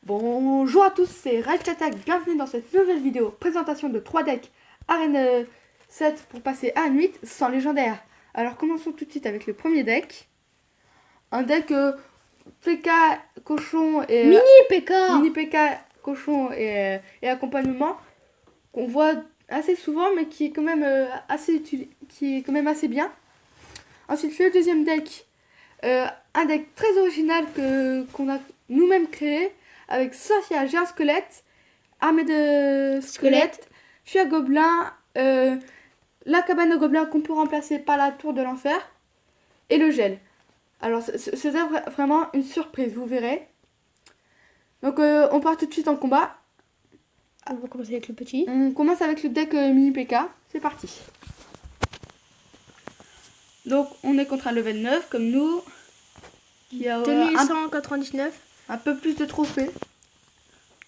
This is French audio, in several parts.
Bonjour à tous, c'est Rage Attack, bienvenue dans cette nouvelle vidéo, présentation de 3 decks Arène 7 pour passer à 8 sans légendaire. Alors commençons tout de suite avec le premier deck. Un deck PK, cochon et... Mini PK, cochon et accompagnement qu'on voit assez souvent mais qui est quand même, assez bien. Ensuite le deuxième deck, un deck très original qu'on a nous-mêmes créé avec sorcière, géant squelette, armée de squelettes, fuir gobelin, la cabane aux gobelins qu'on peut remplacer par la tour de l'enfer et le gel. Alors c'est vraiment une surprise, vous verrez. Donc on part tout de suite en combat. On va commencer avec le petit. On commence avec le deck mini PK, c'est parti. Donc on est contre un level 9 comme nous, qui a 2199. un peu plus de trophées.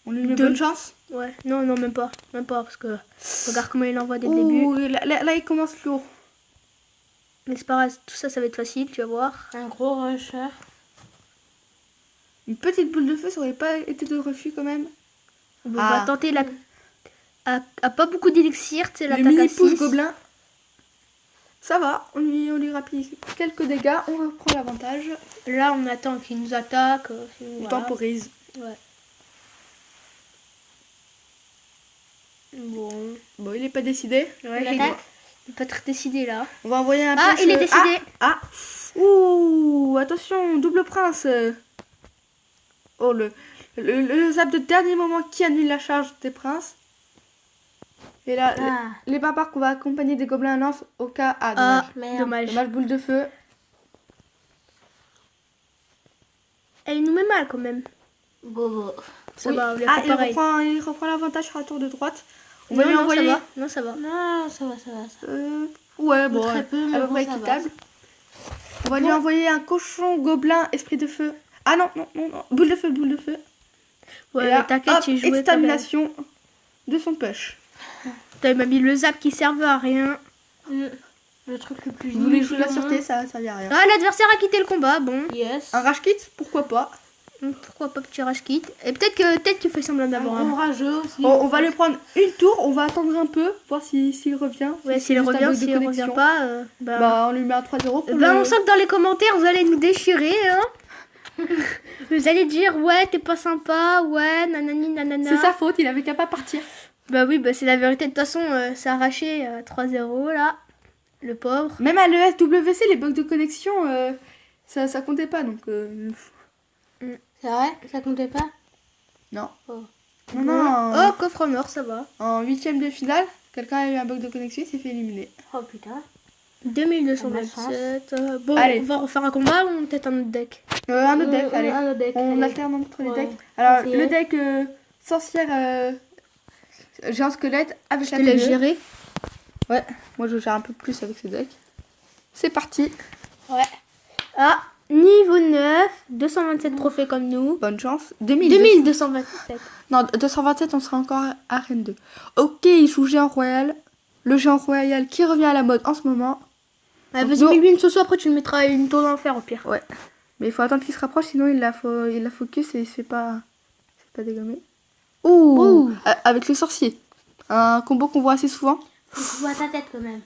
On lui met bonne chance. Ouais, non, même pas, parce que regarde comment il envoie dès le début. Là il commence lourd. Mais c'est pas grave, tout ça, ça va être facile, tu vas voir. Un gros rusher. Une petite boule de feu, ça aurait pas été de refus quand même. On va tenter la... à pas beaucoup d'élixir, tu sais, le l'attaque mini à pouce 6. gobelin. Ça va, on lui rapide quelques dégâts, on reprend l'avantage. Là, on attend qu'il nous attaque. On Voilà. temporise. Ouais. Bon, Il est pas décidé. ouais, Il il attaque. est pas très décidé là. On va envoyer un Ah, punch, il est décidé. Ouh, attention, double prince. Oh, le zap de dernier moment qui annule la charge des princes. Et là, les barbares qu'on va accompagner des gobelins lance au cas... Ah, dommage. Merde. Dommage. Boule de feu. Et il nous met mal quand même. Bobo. Ça Oui. va, on lui a fait pareil. Il reprend l'avantage sur la tour de droite. On Non, va lui non, envoyer... ça va. Non, ça va. Non, ça va. Ouais, bon, Très peu, mais à peu bon, près ça va. équitable. On va lui envoyer un cochon, gobelin, esprit de feu. Ah non. Boule de feu. Ouais, Et là, t'inquiète, hop, j'ai joué. extermination de son push. Il m'a mis le zap qui servait à rien. Le truc le plus Vous voulez nul jouer du la sûreté, monde. ça servait à rien. Ah, l'adversaire a quitté le combat, bon. Yes. Un rage kit, pourquoi pas. Pourquoi pas petit rage kit. Et peut-être qu'il fait semblant Un d'avoir gros un. rageux aussi. On va lui prendre une tour, on va attendre un peu, voir s'il revient. Ouais, Si s'il juste un revient, bug de s'il revient connexion. pas, Bah, on lui met un 3-0 pour on sent que dans les commentaires, vous allez nous déchirer, hein. Vous allez dire, ouais, t'es pas sympa, ouais, nanani, nanana. C'est sa faute, il avait qu'à pas partir. Bah oui, c'est la vérité. De toute façon, c'est arraché 3-0, là. Le pauvre. Même à l'ESWC, les bugs de connexion, ça comptait pas, donc... C'est vrai? Ça comptait pas? Non. Oh. Non. Oh, coffre mort, ça va. En 8ème de finale, quelqu'un a eu un bug de connexion, il s'est fait éliminer. Oh putain. 2227. Bon, Allez. on va refaire un combat ou peut-être un autre deck? Un autre deck, allez. Un autre deck. On allez. alterne entre les Ouais. decks. Alors, Ok. le deck sorcière géant squelette avec Je la te laisse T2. gérer. Ouais, moi je gère un peu plus avec ce deck. C'est parti. Ouais. Ah, niveau 9, 227 trophées comme nous. Bonne chance. 2000. 2227. Non, 227, on sera encore à Arène 2. Ok, il joue géant royal. Le géant royal qui revient à la mode en ce moment. Ah, Donc, vas-y, mets-lui une sauce, après tu le mettras une tour d'enfer au pire. Ouais. Mais il faut attendre qu'il se rapproche, sinon il la focus et il se fait pas dégommer. Ouh, avec le sorcier. Un combo qu'on voit assez souvent. Faut que tu vois ta tête quand même.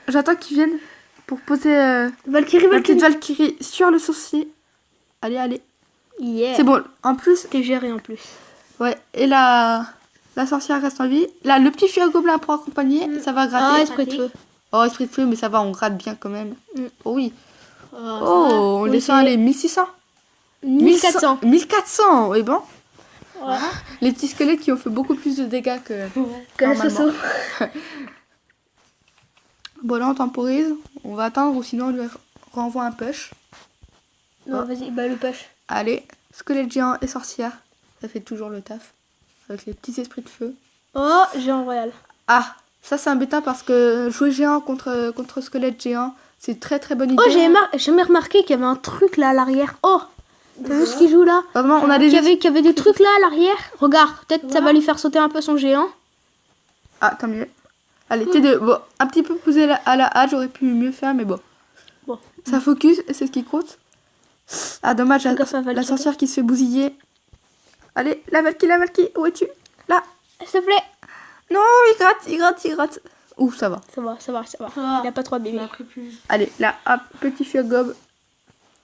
J'attends qu'ils viennent pour poser Valkyrie, la petite Valkyrie sur le sorcier. Allez. Yeah. C'est bon, en plus. T'es géré en plus. Ouais, et la sorcière reste en vie. Là, le petit fuir gobelin pour accompagner, ça va Ah, gratter. esprit de feu. Oh, esprit de feu, mais ça va, on gratte bien quand même. Oh oui. Oh, Oh, on Oui, descend c'est- les 1600. 1400. 1400, oui bon. Voilà. Les petits squelettes qui ont fait beaucoup plus de dégâts que... Que le normalement. soso. Bon, là, on temporise. On va attendre ou sinon on lui renvoie un push. Non, Oh. vas-y, le push. Allez, squelette géant et sorcière. Ça fait toujours le taf. Avec les petits esprits de feu. Oh, géant royal. Ah, ça c'est embêtant parce que jouer géant contre squelette géant, c'est très très bonne idée. Oh, j'ai jamais remarqué qu'il y avait un truc là à l'arrière. Oh, t'as vu ce qu'il joue là? Heureusement, on a Qu'il des... y avait des trucs là à l'arrière. Regarde, peut-être ça va lui faire sauter un peu son géant. Ah, tant mieux. Allez, T2. Bon, un petit peu poussé à la hache, j'aurais pu mieux faire, mais bon. Bon. Ça focus, c'est ce qui compte. Ah, dommage, Fais gaffe à la Valkyrie. sorcière qui se fait bousiller. Allez, la Valkyrie, où es-tu? Là. S'il te plaît. Non, il gratte. Ouh, ça va. Ça va. Ça va. Il a pas trop de Il bébé. a pris plus. Allez, là, hop, petit feu à gobe.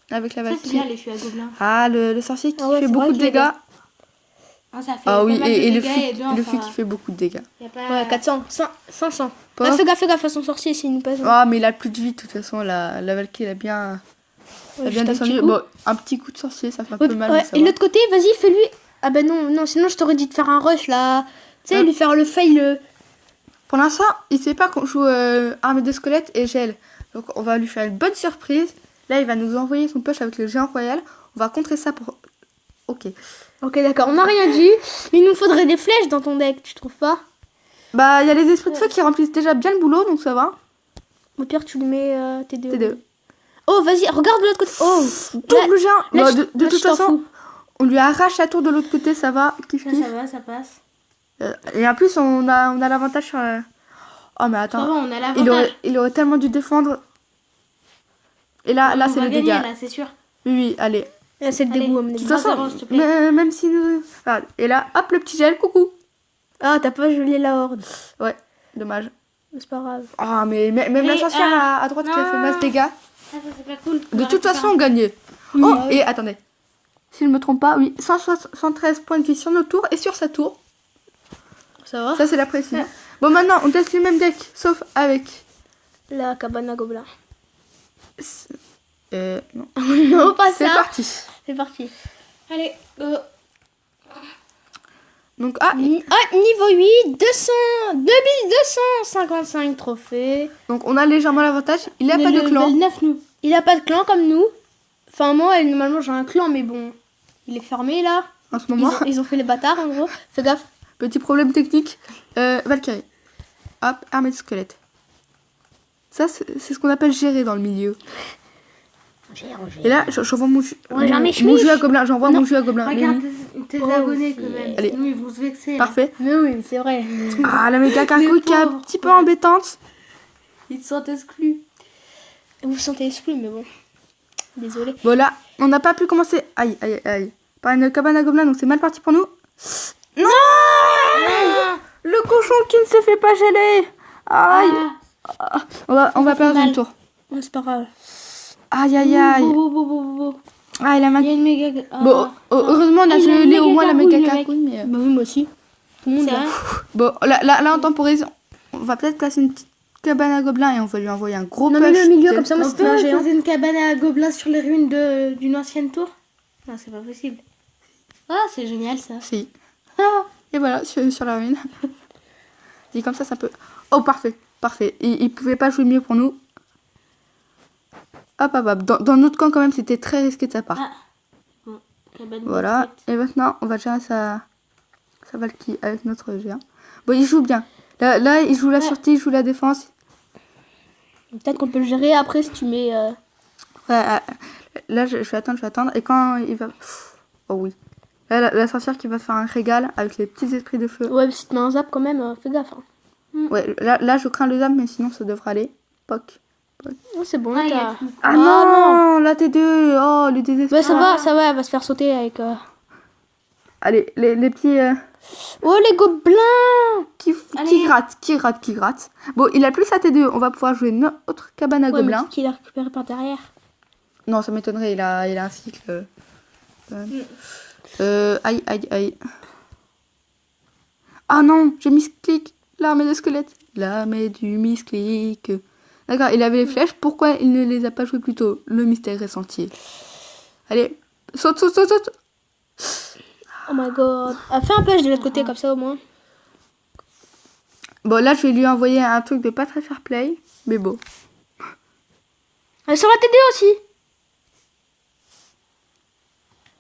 Avec la Ça, c'est Valkyrie. bien les fûts à gobelins. Ah, le sorcier qui Ah ouais, fait c'est beaucoup vrai de qu'il est dégâts. Ah, ça fait Ah pas oui, mal de et le dégâts et bien, feu qui fait beaucoup de dégâts. Y a pas... Ouais, 400, 500. Pas. Ah, fais gaffe à son sorcier s'il nous passe. Ah, mais il a plus de vie, de toute façon, la Valkyrie, elle a bien Juste un descendu. petit coup. Bon, un petit coup de sorcier, ça fait un Ouais, peu mal. ouais, mais ça et va. l'autre côté, vas-y, fais-lui. Ah bah non, sinon je t'aurais dit de faire un rush là. Tu sais, Ah. lui faire le fail. Pour l'instant, il sait pas qu'on joue armée de squelettes et gel. Donc on va lui faire une bonne surprise. Là, il va nous envoyer son push avec le géant royal. On va contrer ça pour... Ok. Ok, d'accord, on n'a rien dit. Il nous faudrait des flèches dans ton deck, tu trouves pas? Bah, il y a les esprits de feu qui remplissent déjà bien le boulot, donc ça va. Au pire, tu lui mets tes deux. T2. Oh, vas-y, regarde de l'autre côté. Oh, Double géant. là, Bah, je- de là, toute je t'en façon, fous. on lui arrache la tour de l'autre côté, ça va. Kiff, Ça, kiff. ça va, ça passe. Et en plus, on a l'avantage sur... Oh, mais Ça attends. va, on a l'avantage. Il aurait tellement dû défendre. Et là, On c'est va le gagner, dégât. là, c'est sûr. Oui, allez. Là, c'est le Allez. dégoût, à mon De avis. toute façon, 1-0, s'il te plaît. même si nous... Regarde. Et là, hop, le petit gel, coucou. Ah, t'as pas gelé la horde. Ouais, dommage. C'est pas grave. Ah, mais même la Mais, sorcière à droite qui a fait non. masse dégâts. Ah, ça, c'est pas cool. De toute façon, on gagnait. Oh, et attendez. Si je ne me trompe pas, oui, 113 points de vie sur nos tours et sur sa tour. Ça va? Ça, c'est la précision. Bon, maintenant, on teste le même deck, sauf avec... La cabane à gobelins. Non. Non, pas C'est ça. parti. C'est parti. Allez, go. Donc, Niveau 8, 2255 trophées. donc on a légèrement l'avantage. Il n'a On est pas de level clan. 9, nous. Il a pas de clan comme nous. Enfin, moi, normalement, j'ai un clan, mais bon, il est fermé là. En ce Ils moment. ont, ils ont fait les bâtards en gros. Fais gaffe. Petit problème technique. Valkyrie. Hop, armée de squelette. Ça, c'est ce qu'on appelle gérer dans le milieu. Et là, j'envoie mon jus à gobelin. J'envoie mon jus à gobelin. Regarde Mais tes Oh, abonnés quand même. Allez. Sinon, ils vont se vexer. oui, là. parfait. Mais oui, c'est vrai. Ah, la méga carcouille qui est un pauvres, petit peu quoi. embêtante. Ils se sentent exclus. Vous vous sentez exclu, mais bon. Désolé. Bon, là, on n'a pas pu commencer. Aïe. Par une cabane à gobelins, donc c'est mal parti pour nous. Non, le cochon qui ne se fait pas geler. Aïe. Ah, On va perdre mal. une tour. Ouais, c'est pas grave. Aïe. Bo. Ah, il a Il y a une méga... Ah. Bon, heureusement, on a Il a une gelé au méga moins la carcouille, méga le mec. carcouille, mais... Bah oui, moi aussi. Tout le monde C'est là. vrai. Bon, là, on temporise. On va peut-être placer une petite cabane à gobelins et on va lui envoyer un gros Non, push. mais le milieu, comme ça, moi, On c'était un peut géant. poser une cabane à gobelins sur les ruines d'une ancienne tour? Non, c'est pas possible. Ah, c'est génial ça. Si. Ah, et voilà, sur la ruine. Dit comme ça peut... Oh, parfait. Il pouvait pas jouer mieux pour nous. Hop. Dans notre camp, quand même, c'était très risqué de sa part. Ah. Bon, cabane Voilà. détruite. Et maintenant, on va gérer sa Valkyrie avec notre géant. Bon, il joue bien. Là, il joue la sûreté, il joue la défense. Peut-être qu'on peut le gérer après si tu mets. Ouais, là, je vais attendre. Et quand il va... Oh oui. Là, la sorcière qui va faire un régal avec les petits esprits de feu. Ouais, mais si tu mets un zap quand même, fais gaffe. Hein. Ouais, là, je crains le zap, mais sinon, ça devrait aller. Poc. Oh, c'est bon, Ah, il y a t'as. tout. Ah, Ah, non, la T2. Oh, le désespoir. Ouais, ça va, elle va se faire sauter avec. Allez, les petits... Oh, les gobelins! qui Allez. grattent. Bon, il a plus sa T2. On va pouvoir jouer notre cabane à Ouais, mais gobelins. qui l'a récupéré par derrière. Non, ça m'étonnerait. Il a un cycle. Aïe. Ah non, j'ai misclick. L'armée de squelettes. L'armée du misclick. D'accord, il avait les flèches. Pourquoi il ne les a pas jouées plus tôt? Le mystère est entier. Allez, saute. Oh my god. Fais un push de l'autre côté, comme ça au moins. Bon, là, je vais lui envoyer un truc de pas très fair play. Mais bon. Sur la TD aussi!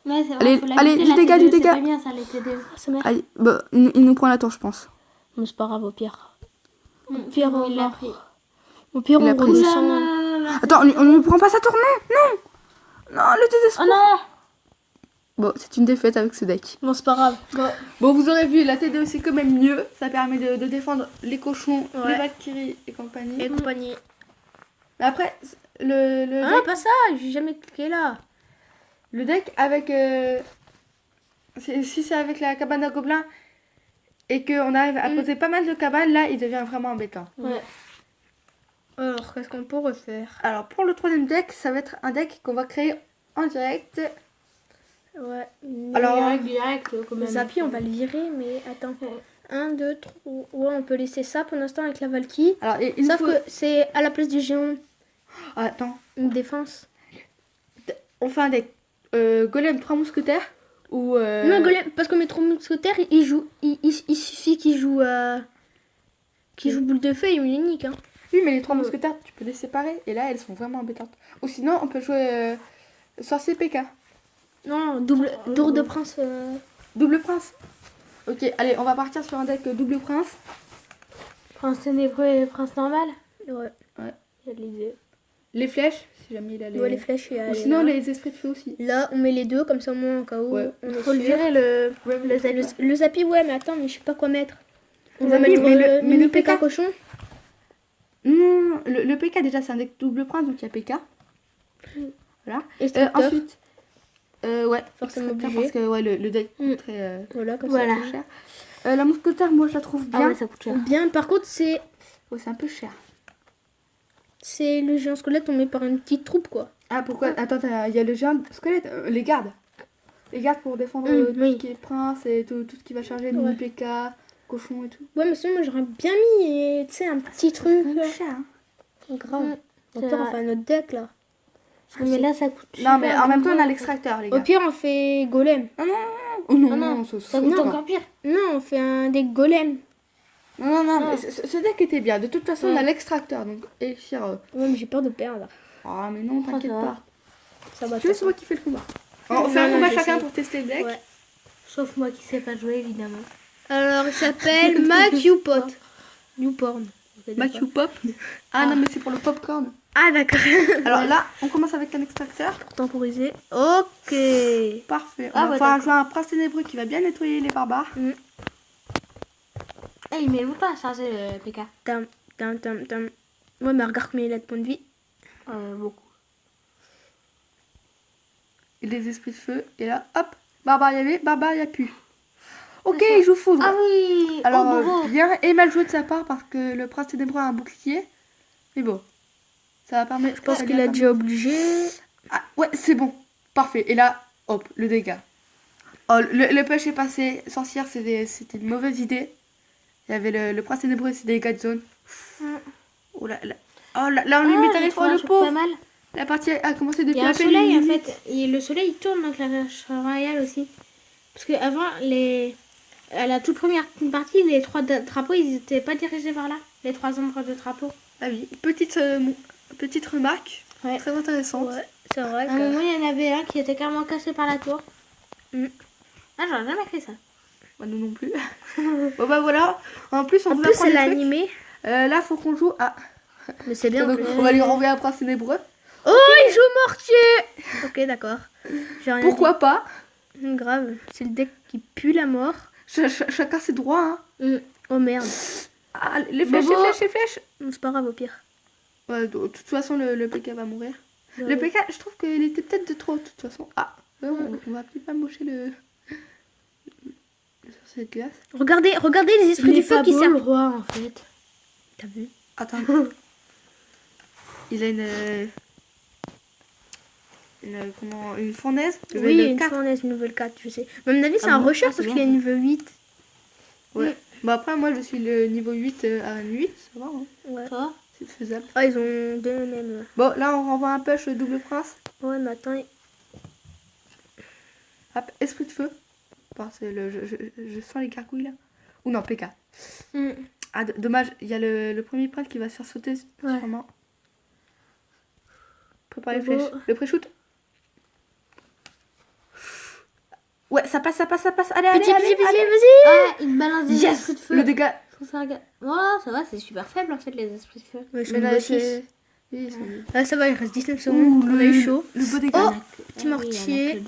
Ouais, c'est vrai, Allez, faut la allez, quitter, du la dégât, T2, du c'est dégât. pas bien ça, les T2. Ah, ça merde. Aïe, bon, il nous prend la tour, je pense. Bon, c'est pas grave, au pire. Pire, il l'a pris. Au pire, Il a on pris. redescend. Non. Attends, on ne lui prend pas sa tour, non, le désespoir. Oh non. Bon, c'est une défaite avec ce deck. Non, c'est pas grave. Bon, vous aurez vu, la T2 c'est quand même mieux. Ça permet de défendre les cochons, Ouais. les Valkyries et compagnie. Et compagnie. Mais après, le Ah, deck... pas ça, j'ai jamais cliqué là. Le deck avec... si c'est avec la cabane à gobelins et qu'on arrive à poser pas mal de cabanes, là, il devient vraiment embêtant. Ouais. Alors, qu'est-ce qu'on pourrait faire? Alors, pour le troisième deck, ça va être un deck qu'on va créer en direct. Ouais. Alors, direct, quand Le Zappy, on va le virer, mais attends. 1, 2, 3. Ouais, on peut laisser ça pour l'instant avec la Valkyrie. alors il Sauf faut... que c'est à la place du géant Ah, attends, une défense. on fait un deck Golem 3 mousquetaires ou... Non, Golem, parce que mes 3 mousquetaires, il suffit qu'ils jouent boule de feu et une unique. Hein. Oui, mais les 3 mousquetaires, tu peux les séparer. Et là, elles sont vraiment embêtantes. Ou sinon, on peut jouer sorcier PK. Non, tour de prince. Double prince. Ok, allez, on va partir sur un deck double prince. Prince ténébreux et prince normal. Ouais. Il y a de l'idée. Les flèches, si jamais il a les... Ouais, les flèches. Ou sinon, les esprits de feu aussi. Là, on met les deux, comme ça, au moins, au cas où. Ouais. On est Faut le sûr. virer le Zappy. Le Zappy, ouais, mais attends, mais je sais pas quoi mettre. On Le va Zappy, mettre mais mini le PK PK. cochon. Non, le PK, déjà, c'est un deck double prince, donc il y a PK. Voilà. Et Stricter. Ensuite, ouais, Forcément Stricter, obligé. parce que ouais, le deck Mm. est très Voilà, comme Voilà. très cher. La mousquetaire, moi, je la trouve Ah bien. ouais, ça coûte cher. ça. Bien, par contre, c'est Ouais, c'est un peu cher. le géant squelette, on met par une petite troupe, quoi. Ah, pourquoi? Attends, il y a le géant squelette, les gardes. Les gardes pour défendre tout oui. ce qui est prince et tout ce qui va charger, mini PK, cochon et tout. Ouais, mais sinon, moi, j'aurais bien mis, tu sais, un petit truc. C'est quand même cher, hein. Grave. Au c'est pire, on vrai. fait un autre deck, là. Mais là, ça coûte cher. Non, mais en même temps, on a l'extracteur, les Au gars. pire, on fait golem. Oh non, Ah non, non, ça ça coûte non. encore pire. Non, on fait un deck golem. Non, mais ce deck était bien. De toute façon, on a l'extracteur, donc élixir. Ouais, mais j'ai peur de perdre. Ah, mais non, t'inquiète ça va. pas. Ça va. Tu veux, c'est moi qui fais le combat. On Non, fait un non, combat j'essaie. chacun pour tester le deck. Ouais. Sauf moi qui sais pas jouer, évidemment. Alors, il s'appelle Mac Newport. Newporn. Matthew Pop. Ah non, mais c'est pour le popcorn. Ah, d'accord. Alors là, on commence avec un extracteur. Pour temporiser. Ok. Parfait. Ah, On va bah, pouvoir jouer un prince ténébreux qui va bien nettoyer les barbares. Eh, il met longtemps à charger le PK. Tam, tam, tam, tam. Ouais, mais regarde combien il a de points de vie. Beaucoup. Et les esprits de feu. Et là, hop, barbare y avait, barbare y a plus. Ok, il joue foudre. Ah oui. Alors, oh, bravo. bien et mal joué de sa part parce que le prince ténébreux a un bouclier. Mais bon, ça va permettre. Je pense qu'il a déjà obligé. Ah, ouais, c'est bon. Parfait. Et là, hop, le dégât. Oh, le pêche est passé. Sorcière, c'était une mauvaise idée. Il y avait le prince ténébreux et ses dégâts de zone. Oh là là. Oh là, on lui met tarif le Pas pauvre. mal. La partie a commencé depuis Il y a à un peine soleil une en minute. fait. Et le soleil il tourne dans Clash Royale aussi. Parce que avant à la toute première partie, les 3 drapeaux ils étaient pas dirigés vers là. Les 3 ombres de drapeaux. Ah oui, petite remarque. Ouais. Très intéressante. Ouais, c'est vrai À un moment, il y en avait un qui était carrément cassé par la tour. Mm. Ah, j'aurais jamais fait ça. Bah, nous non plus. Bon bah voilà. En plus, on En vous plus, apprend c'est des trucs. l'animé. Là, faut qu'on joue à... Mais c'est bien. en Donc, plus. on va lui renvoyer un prince ténébreux. Oh, il joue mortier. Ok, d'accord. J'ai rien Pourquoi pas? dit. Grave. C'est le deck qui pue la mort. Chacun ses droits, hein. Oh merde. Ah, les flèches, Bobo. les flèches. C'est pas grave au pire. Ouais, de toute façon, le PK va mourir. Ouais. Le PK, je trouve qu'il était peut-être de trop, de toute façon. Ah, ouais, on va peut-être pas mocher le sorcier de glace. Regardez les esprits du feu qui le servent. roi en fait. T'as vu? Attends. Il a une fournaise. Oui, level une 4. fournaise niveau 4, je sais. Mais à mon avis, c'est Ah un bon rusher Ah, c'est parce bien, qu'il est niveau 8. Ouais. Bon, après, moi, je suis le niveau 8 à 8. Ça va, hein. Ouais. Ça va? C'est faisable. Ah, ils ont deux mêmes. Bon, là, on renvoie un push double prince. Ouais, mais attends. Hop, esprit de feu. Parce que je sens les gargouilles, là. Ou non, PK. Ah, dommage, il y a le premier prince qui va se faire sauter, Ouais. sûrement. Prépare les Bravo. flèches. Le pré-shoot. Ouais, ça passe. Allez, allez, Petit, allez, petit, allez. vas-y. Ah, il balance des Yes, esprits de feu. le dégât. Voilà, ça va, c'est super faible en fait les esprits de feu. Ouais, je Mais suis là, niveau 6. c'est... Oui, ils sont nuls. Là, ça va, il reste 19 Ouh, secondes. On a eu chaud. Le beau dégât. Oh, Petit mortier.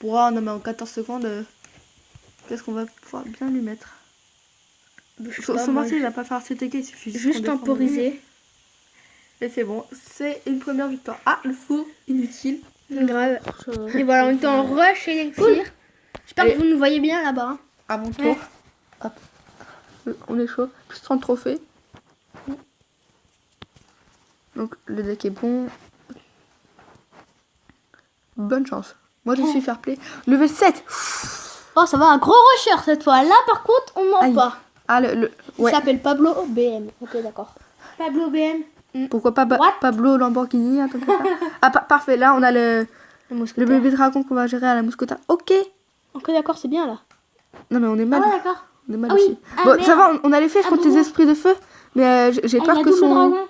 Wow, non, mais en 14 secondes, qu'est-ce qu'on va pouvoir bien lui mettre? Je sais Son pas, son moi, mortier, il va pas faire ses dégâts, il suffit Juste qu'on défende. temporiser. Et c'est bon, c'est une première victoire. Ah, le four, inutile. Grave. Et voilà, on était en rush élixir. J'espère Allez. que vous nous voyez bien là-bas. Hein. À mon tour. Hop. On est chaud. Plus 30 trophées. Donc le deck est bon. Bonne chance. Moi je suis fair play. Level 7. Oh, ça va, un gros rusher cette fois. Là, par contre, on ment Aïe. pas. Ah Il ouais. s'appelle Pablo BM. Ok, d'accord. Pablo BM. Pourquoi pas What? Pablo Lamborghini, un truc comme ça. Ah parfait, là on a le Le bébé dragon qu'on va gérer à la mousquetaire. Ok. Ok, d'accord, c'est bien là. Non mais on est Ah mal. ouais, d'accord. On est mal Ah oui. aussi. Ah, Bon, merde. ça va, on a les flèches Ah, contre les Bobo. esprits de feu. Mais j'ai Ah, peur il a que double son... dragon.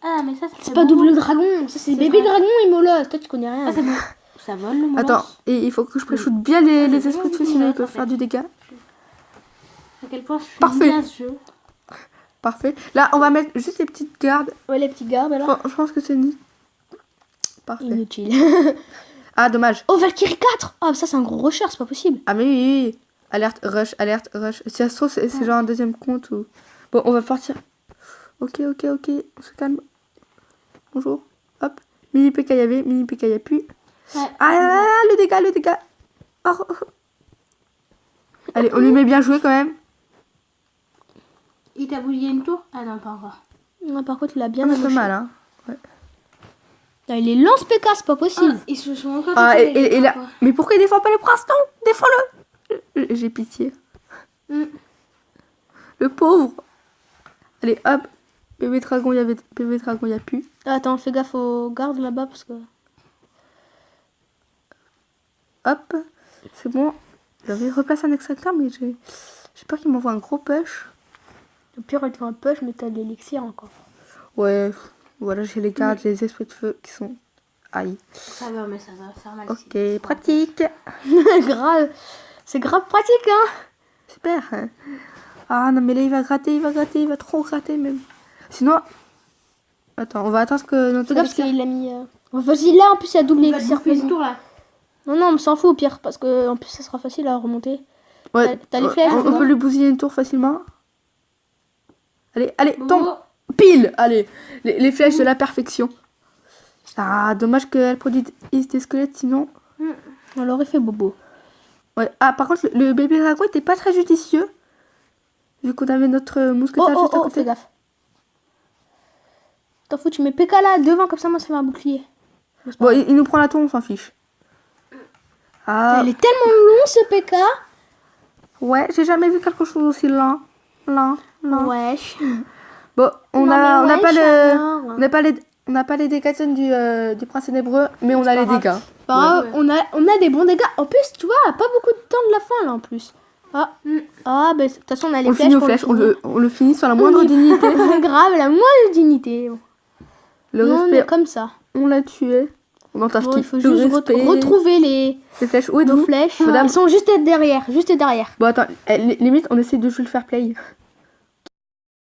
Ah, mais ça, C'est pas double dragon, ça c'est bébé vrai. dragon et molosse. Toi, tu connais rien. Ah, c'est bon. Ça vole le molosse. Attends, et il faut que je préchoute bien les c'est esprits de feu, bon, sinon ils ça peuvent fait. faire du dégât. À quel point je suis Parfait. nulle à ce jeu. Parfait. Là, on va mettre juste les petites gardes. Ouais, les petits gardes alors. Je pense que c'est ni. Parfait. Inutile. Ah, dommage. Oh, Valkyrie 4. Ah, ça c'est un gros rusher, c'est pas possible. Ah, mais oui, oui, oui. Alerte, rush, alerte, rush. Si ça se trouve, c'est genre un deuxième compte ou... Bon, on va partir. Ok, ok, ok. On se calme. Bonjour. Hop. Mini PKYV, mini PKYP. Ouais. Ah là là, le dégât, le dégât. Oh, oh, oh. Allez, on lui met bien joué quand même. Il t'a bouillé une tour? Ah non, pas encore. Non, par contre, il a bien On a pas amoché. mal, hein. Ah, il est lance PK, c'est pas possible. Ils se sont encore Ah, tapés, les et là... drapeaux. Mais pourquoi il défend pas le prince? Non, défends-le. J'ai pitié. Mm. Le pauvre. Allez, hop. Bébé dragon, il y a plus. Ah, attends, fais gaffe aux gardes là-bas parce que. Hop. C'est bon. J'avais replacé un extracteur, mais j'ai peur qu'il m'envoie un gros push. Au pire, il te fait un push, mais t'as de l'élixir encore. Ouais. Voilà, j'ai les gardes, j'ai les esprits de feu qui sont... Aïe. Ça va, mais ça va faire mal. Ok, ici. pratique. Grave. C'est grave pratique, hein. Super. Hein. Ah non, mais là, il va gratter, il va trop gratter même. Sinon... Attends, on va attendre que notre Fais gaffe parce adversaire- qu'il a mis. Vas-y, là en plus, il y a double Il va te élixir. bouffer une vas-y. tour là. Non, non, on s'en fout au pire parce que en plus, ça sera facile à remonter. Ouais, T'as les flèches, on non peut lui bousiller une tour facilement. Allez, allez, Bobo. tombe. Pile. Allez, les flèches de la perfection. Ah, dommage qu'elle produise des squelettes, sinon... On l'aurait fait bobo. Ouais. Ah, par contre, le bébé dragon était pas très judicieux. Vu qu'on avait notre Oh, mousquetaire oh, juste à oh, côté. fais gaffe. T'en fous, tu mets PK là devant, comme ça, moi, ça fait un bouclier. Bon, il nous prend la tour, on s'en fiche. Ah, Il est tellement long ce PK. ouais, j'ai jamais vu quelque chose aussi lent. Lent. Wesh. Bon, on Non, a mais pas wesh, le... alors. On n'a pas les dégâts du prince ténébreux, mais on a les pas dégâts. Bah, Ouais. on a des bons dégâts. En plus, tu vois, pas beaucoup de temps de la fin là en plus. Ah, ah bah, de toute façon, on a les On le flèches. finit aux pour flèches, finir. on le finit sur la moindre dignité. Grave, la moindre dignité. Le Non, respect, mais comme ça. on l'a tué. On entend Bon, qui il faut juste retrouver les flèches. Où nos êtes-vous, flèches. madame? Elles sont juste derrière, juste derrière. Bon, attends, limite, on essaie de jouer le fair play.